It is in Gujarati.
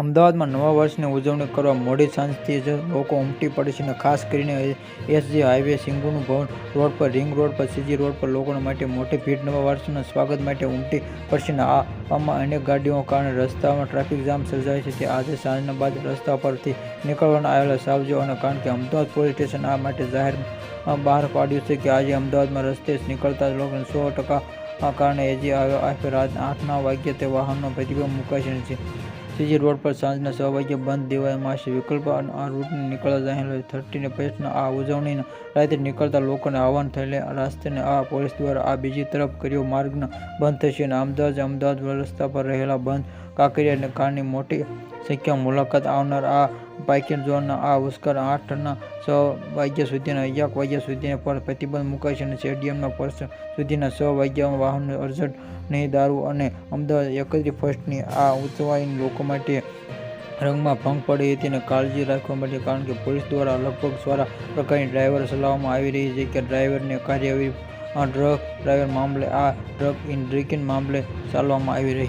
અમદાવાદમાં નવા વર્ષની ઉજવણી કરવા મોડી સાંજથી જ લોકો ઉમટી પડે છે અને ખાસ કરીને એસજી હાઈવે, સિંઘુનું ભવન રોડ પર, રિંગ રોડ પર, સીજી રોડ પર લોકો માટે મોટી ભીડ નવા વર્ષના સ્વાગત માટે ઉમટી પડશે અને આમાં અનેક ગાડીઓના કારણે રસ્તામાં ટ્રાફિક જામ સર્જાય છે. તે આજે સાંજના બાદ રસ્તા પરથી નીકળવાના આવેલા સાવજોને કારણ કે અમદાવાદ પોલીસ સ્ટેશન આ માટે જાહેર બહાર પાડ્યું છે કે આજે અમદાવાદમાં રસ્તે નીકળતા લોકોને 100% કારણે એસજી હાઈવે રાત 8 વાગ્યે તે વાહનનો પ્રતિબંધ મુકાય છે. સીજી રોડ પર સાંજના 6 વાગ્યે બંધ દેવામાં આવશે. વિકલ્પ આ રૂટને નીકળતા જાહેર 31 આ ઉજવણીના રાત્રે નીકળતા લોકોને આહવાન થયેલ રસ્તાને પોલીસ દ્વારા આ બીજી તરફ કર્યો માર્ગના બંધ થશે અને અમદાવાદ રસ્તા પર રહેલા બંધ કાંકરિયાને કારણે મોટી સંખ્યામાં મુલાકાત આવનાર આ પાર્કિંગ ઝોનના આ ઉસ્કાર 8 6 વાગ્યા સુધી 1 વાગ્યા સુધી પર પ્રતિબંધ મુકાય છે અને સ્ટેડિયમના પરિસર સુધીના 6 વાગ્યામાં વાહનો અડચણ નહીં. દારૂ અને અમદાવાદ 31ની આ ઉજવણી લોકો માટે રંગમાં ભંગ પડી હતી અને કાળજી રાખવા માટે કારણ કે પોલીસ દ્વારા લગભગ 16 પ્રકારની ડ્રાઈવર ચલાવવામાં આવી રહી છે કે ડ્રાઈવરની કાર્યવાહી ડ્રગ ડ્રાઈવર મામલે ડ્રગ ઇન ડ્રિંકિંગ મામલે ચાલવામાં આવી રહી